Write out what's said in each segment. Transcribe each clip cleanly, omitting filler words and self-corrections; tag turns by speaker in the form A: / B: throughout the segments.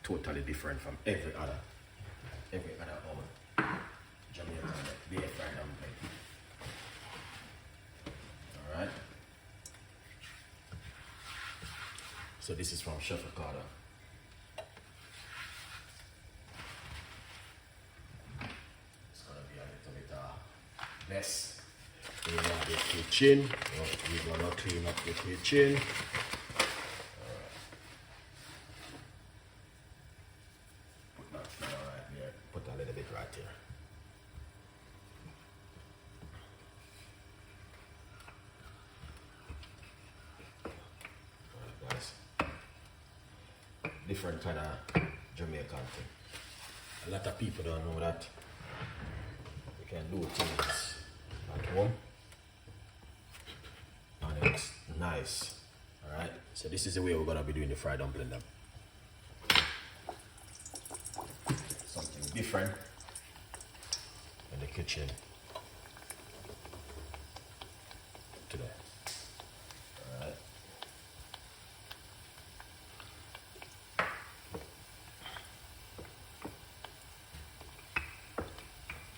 A: totally different from every other Jamaican beer fried dumpling. Alright. So this is from Chef Ricardo. It's gonna be a little bit less in the kitchen. We're gonna clean up the kitchen. Put that flour right there. Put a little bit right here. Alright guys. Different kind of Jamaican thing. A lot of people don't know that you can do things at home and it's nice. Alright, so this is the way we're gonna be doing the fried dumpling then. Something different in the kitchen today. Alright.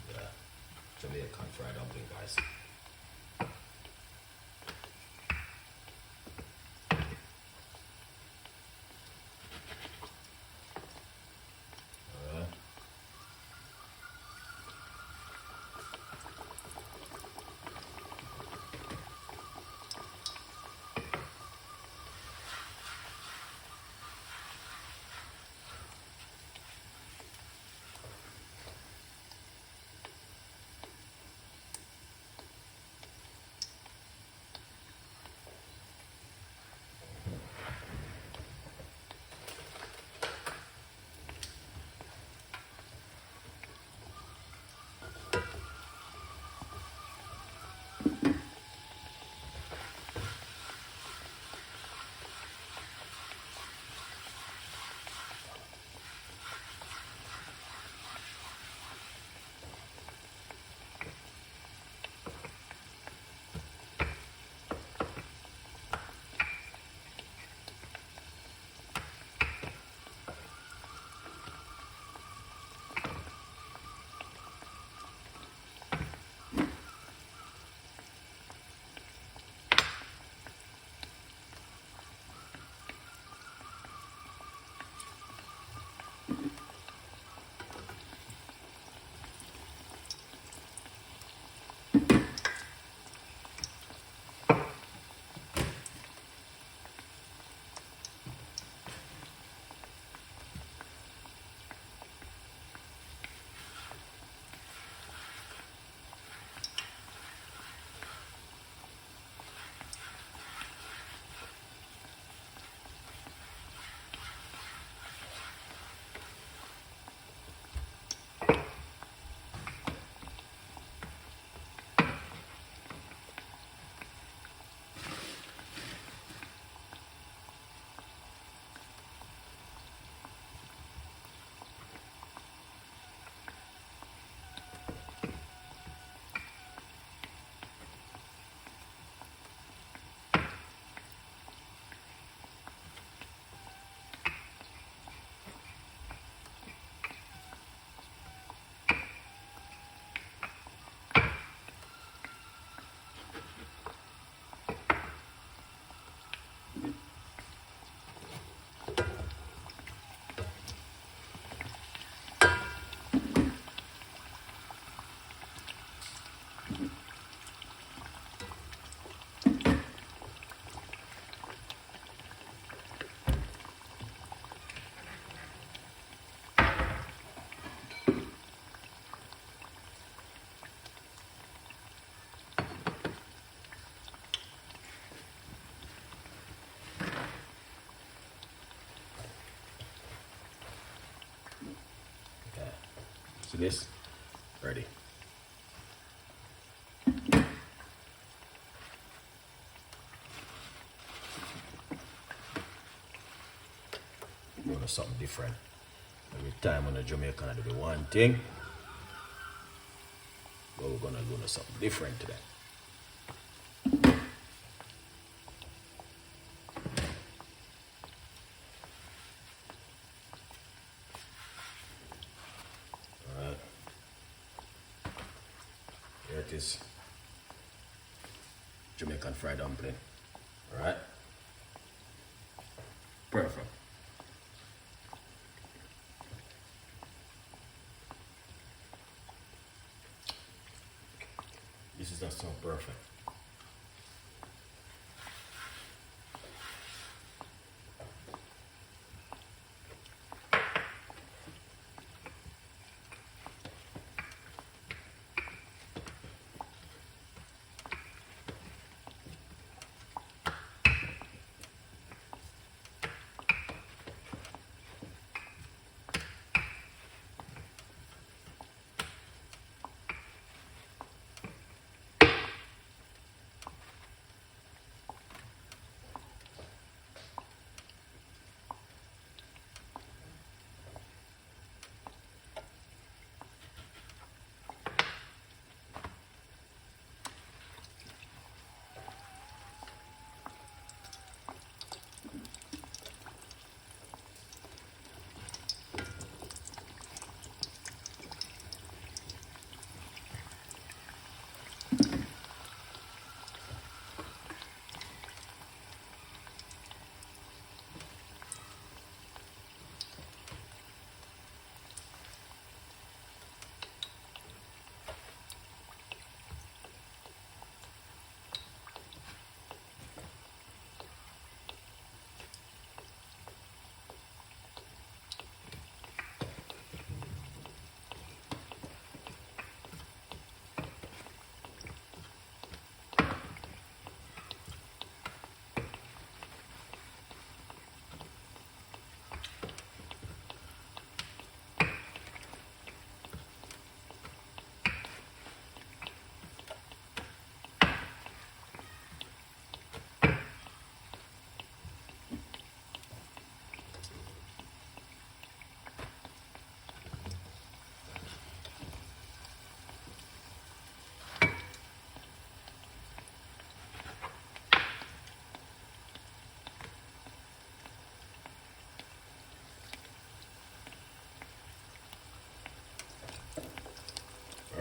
A: Yeah, Jamaican fried dumpling, guys. So this, ready. We're gonna something different. Every time on a Jamaican I do the one thing, but we're gonna do something different today. this Jamaican fried dumpling. Alright? Perfect. This is just so perfect.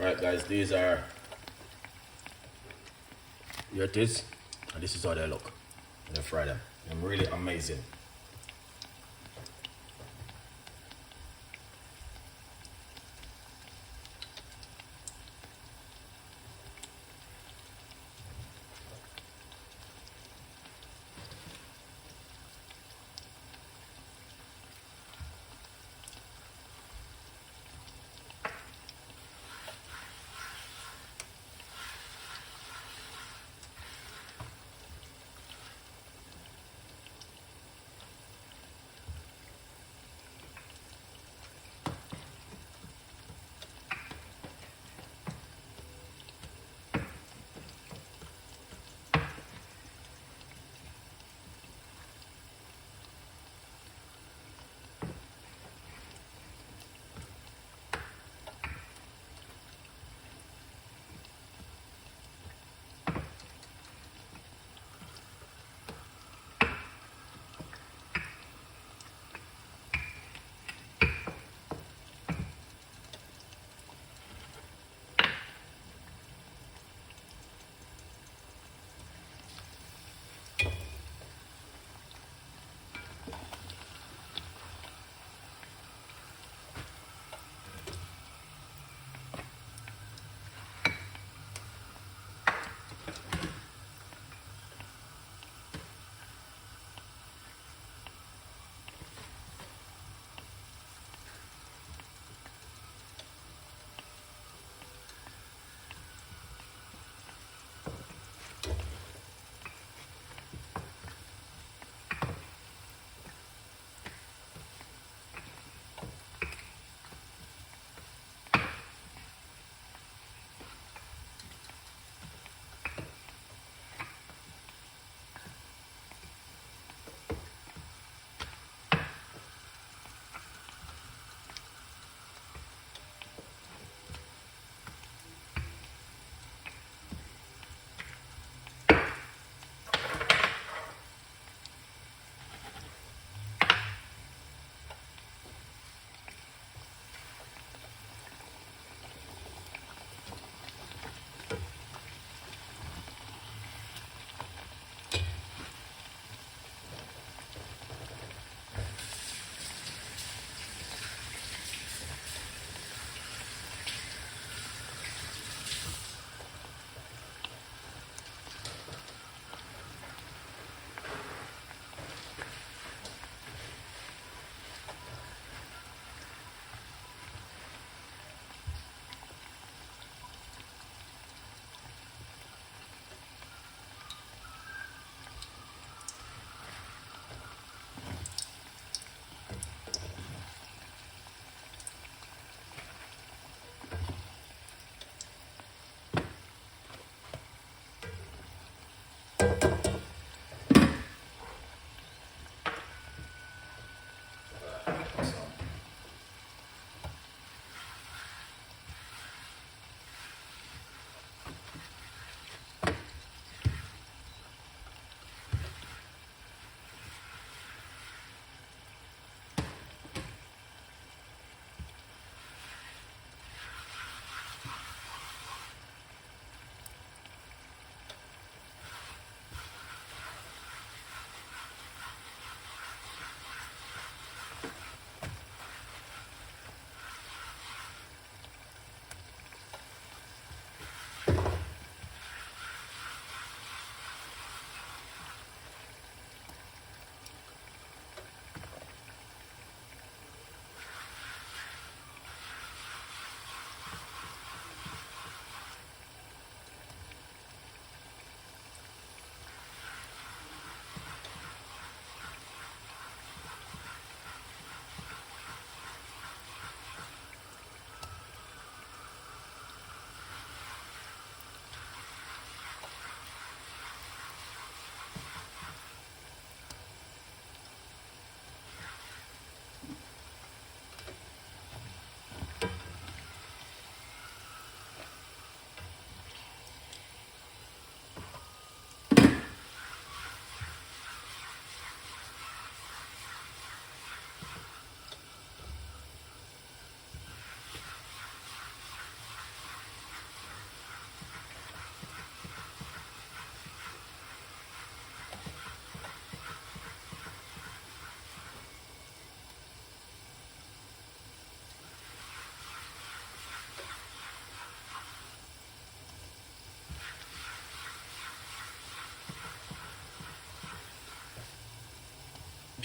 A: Alright guys, these are, here it is, and this is how they look when you fry them. They're really amazing.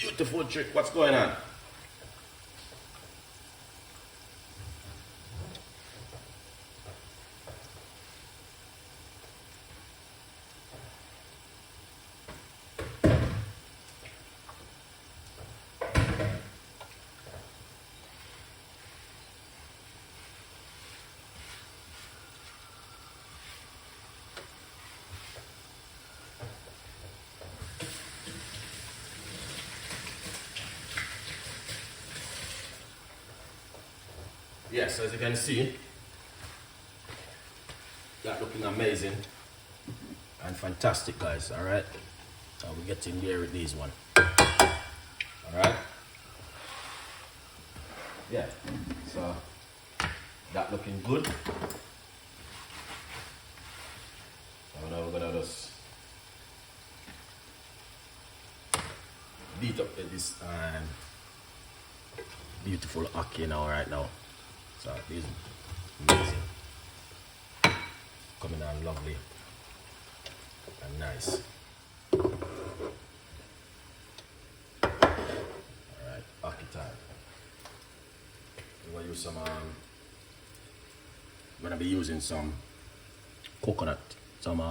A: Beautiful trick. What's going on? Yes, as you can see, that looking amazing and fantastic, guys. All right, we're getting there with these one. All right, yeah. So that looking good. So now we're gonna just beat up this beautiful ackee now, right now. So this is amazing, coming out lovely and nice. Alright, ackee time. We're gonna use some I'm gonna be using some coconut, some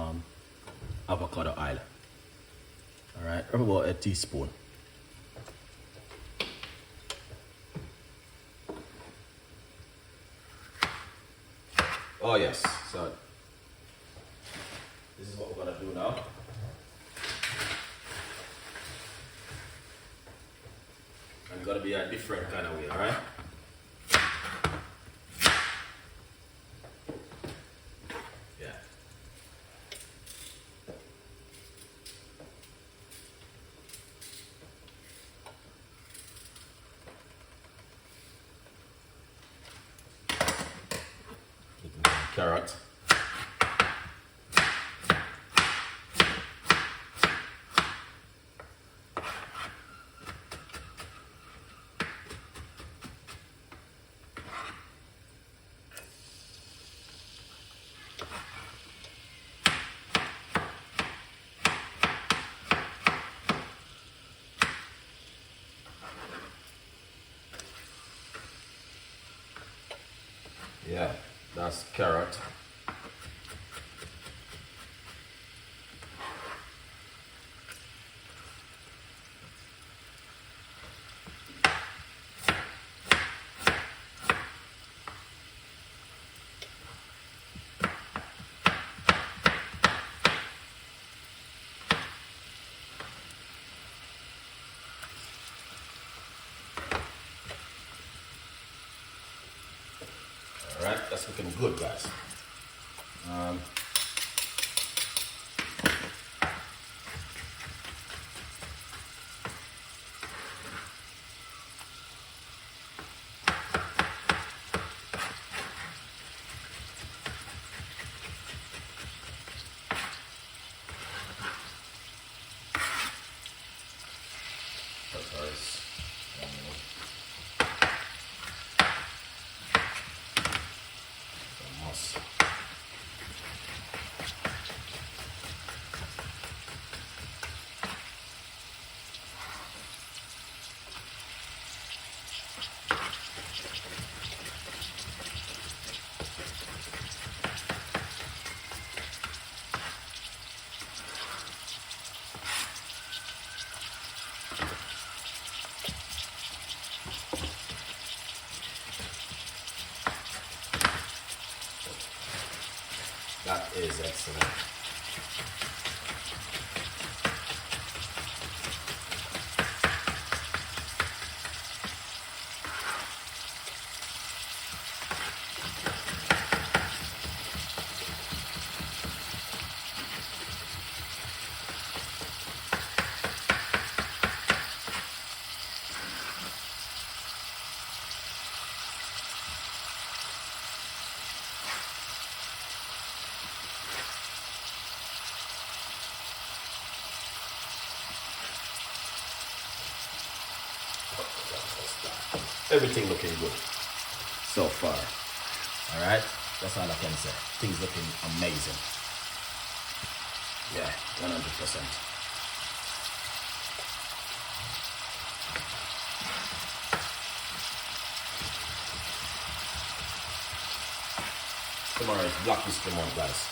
A: avocado oil. Alright, about a teaspoon. Oh yes, so this is what we're gonna do now. And it's gonna be a different kind of way, alright? Yeah. Carrot. Yeah, that's carrot. Alright, that's looking good, guys. Peppers. That is excellent. Everything looking good so far. All right, that's all I can say. Things looking amazing. Yeah, 100%. Tomorrow is Black History Month, guys.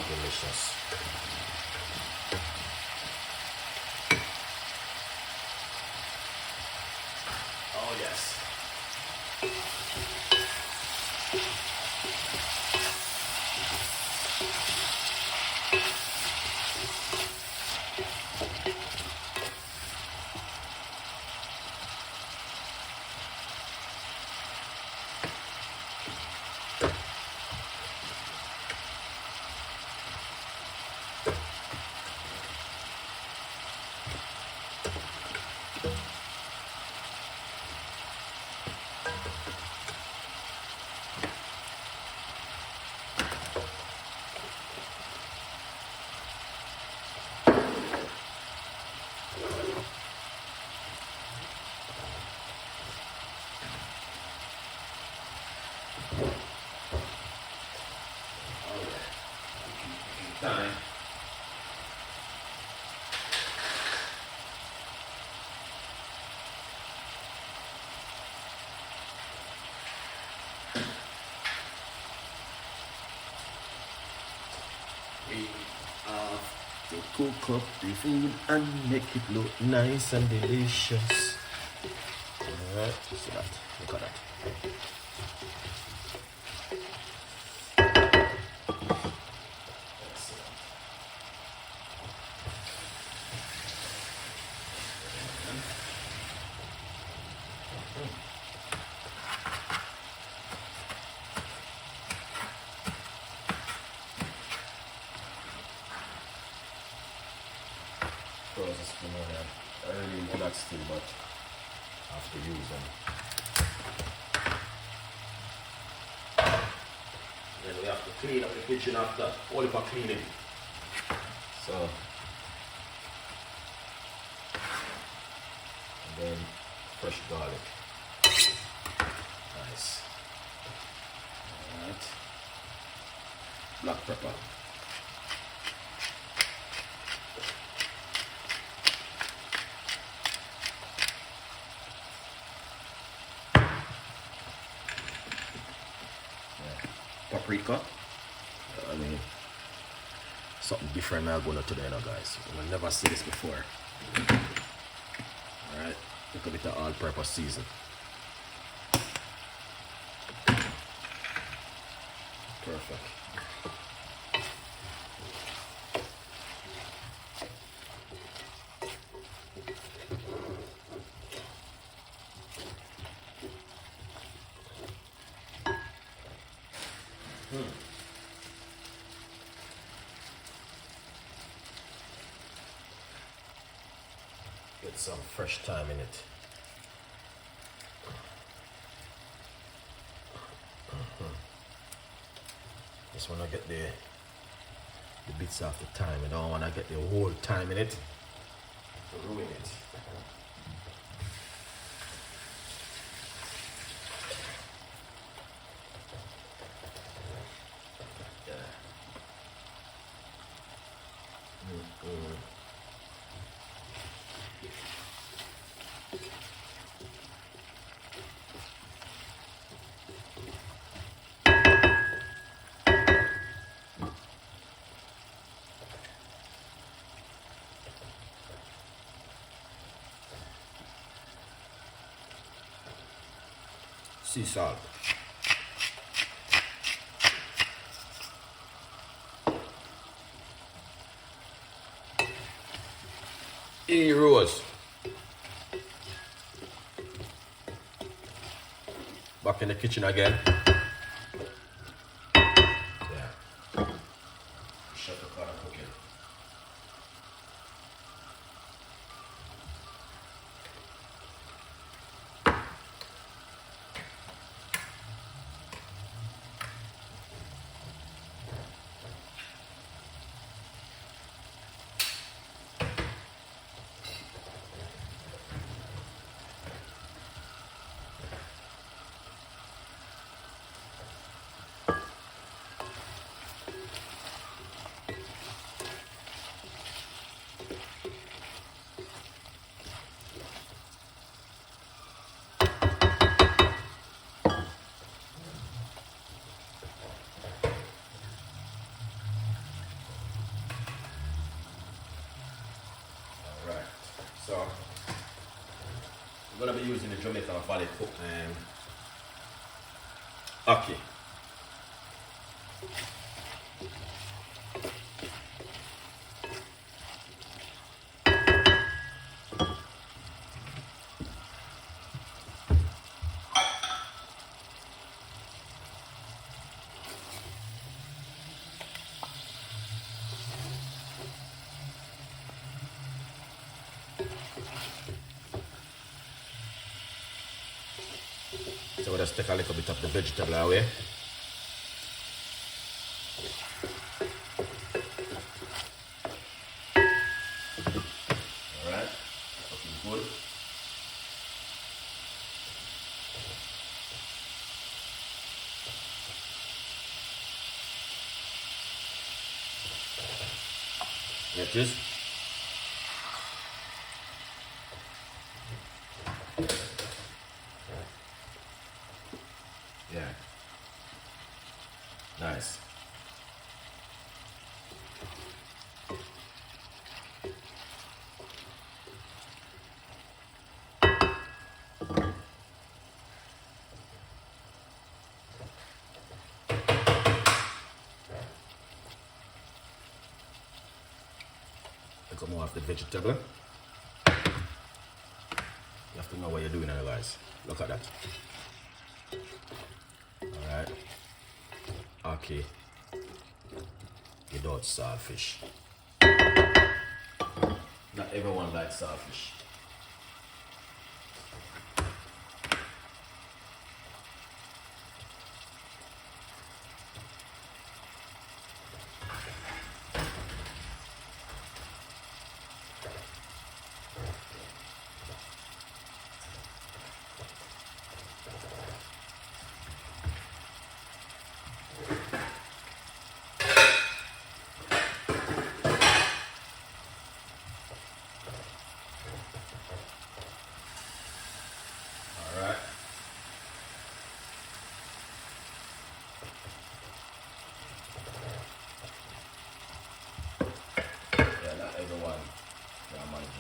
A: Delicious. Oh yes. Time. We have to cook up the food and make it look nice and delicious. Alright, see that. Look at that. Process for more early more that still, but I have to use them. Then we have to clean up the kitchen after all of our cleaning. So and then fresh garlic. Nice. Alright. Black pepper. Paprika. I mean, something different I'm going to today now, guys. I've never seen this before. Alright, look a bit of all-purpose season. Perfect. Get some fresh thyme in it. Just want to get the bits of the thyme. I don't want to get the whole thyme in it to ruin it. sea salt. E-Rose. Back in the kitchen again. Yeah. Chef Ricardo cooking. So, I'm going to be using the Jamaican Valley cook ackee. So we'll just take a little bit of the vegetable away. Alright, looking good. There it is. Yeah. Nice. Look more of the vegetable. You have to know what you're doing, otherwise. Look at that. Alright. Okay. Without saltfish. Not everyone likes saltfish.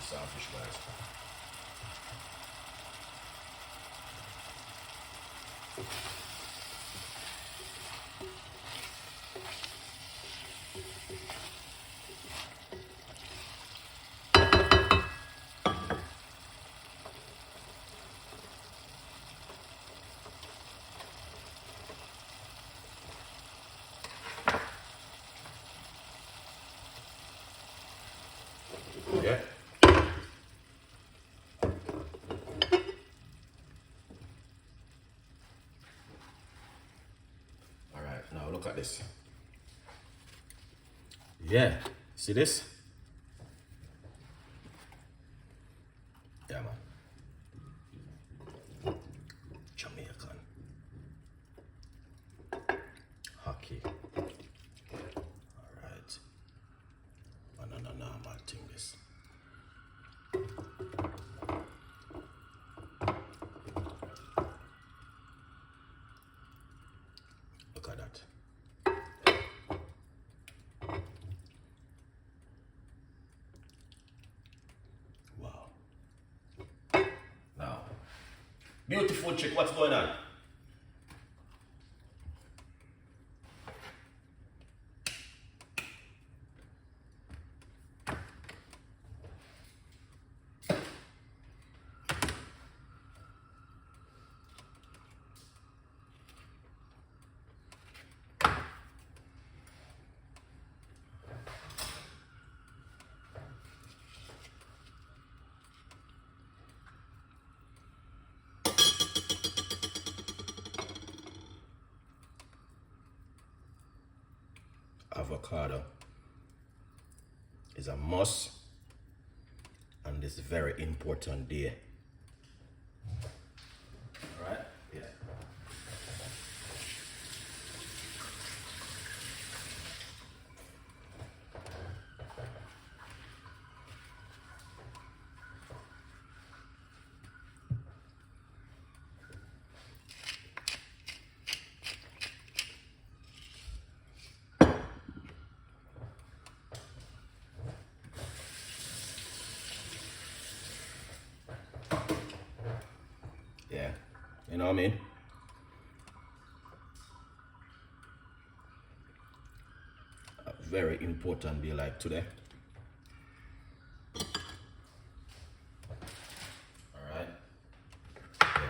A: Selfish guys. Yeah. Now look at this. Yeah, see this? Yeah, man. Jamaican. Hockey. Alright. Banana normal thing this. Look at that. Wow. Now, beautiful chick, what's going on? avocado is a must on this very important day. All right? Yeah. Yeah, you know what I mean? A very important day like today. All right. Yeah.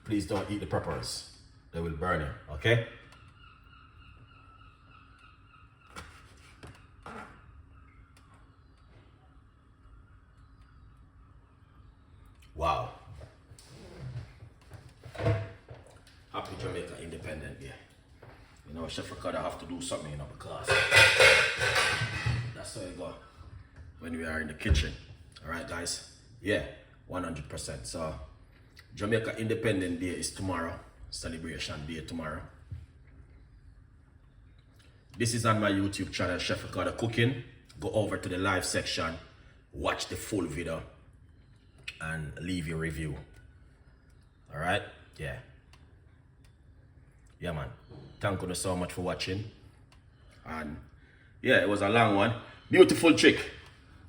A: Please don't eat the peppers. They will burn you, okay? Wow. Happy Jamaica Independent Day. You know, Chef Ricardo have to do something, you know, because that's how it go when we are in the kitchen. All right, guys? Yeah, 100%. So, Jamaica Independent Day is tomorrow. Celebration day tomorrow. This is on my YouTube channel, Chef Ricardo Cooking. Go over to the live section, watch the full video, and leave your review. All right? Yeah. Yeah, man. Thank you so much for watching. And yeah, it was a long one. Beautiful chick.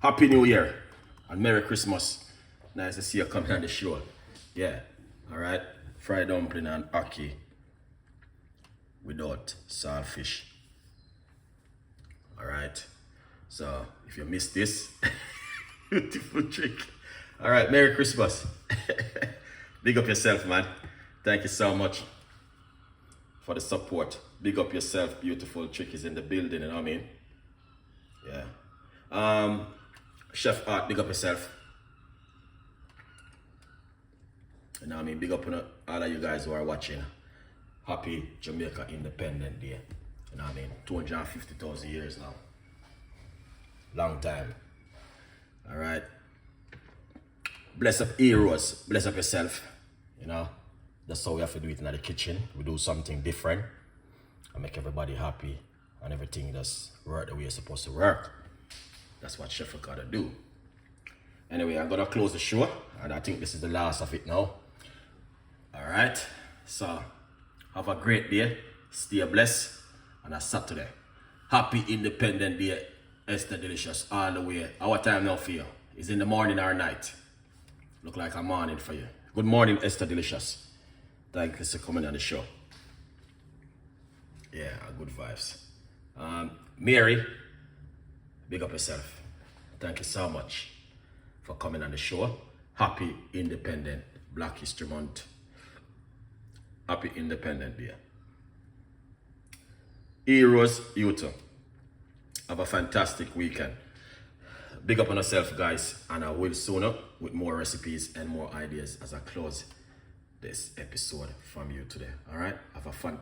A: Happy New Year. And Merry Christmas. Nice to see you coming on the show. Yeah. All right. Fried dumpling and ackee without saltfish. All right. So if you missed this, beautiful chick. All right. Merry Christmas. Big up yourself, man. Thank you so much for the support. Big up yourself. Beautiful chick is in the building, you know what I mean? Yeah. Chef Art, big up yourself. You know what I mean? Big up on all of you guys who are watching. Happy Jamaica Independent Day. You know what I mean? 250,000 years now. Long time. All right. Bless up heroes. Bless up yourself. You know? That's how we have to do it in the kitchen. We do something different and make everybody happy and everything just work the way it's supposed to work. That's what Chef Ricardo do. Anyway, I'm gonna close the show and I think this is the last of it now. All right. So have a great day. Stay blessed. And a Saturday. Happy Independent Day, Esther Delicious, all the way. Our time now for you? Is in the morning or night? Look like a morning for you. Good morning, Esther Delicious. Thank you for coming on the show. Yeah, good vibes. Mary, big up yourself. Thank you so much for coming on the show. Happy Independent Black History Month. Happy Independent Day. Heroes, you too. Have a fantastic weekend. Big up on yourself, guys, and I will soon up with more recipes and more ideas as I close this episode from you today. All right? Have a fantastic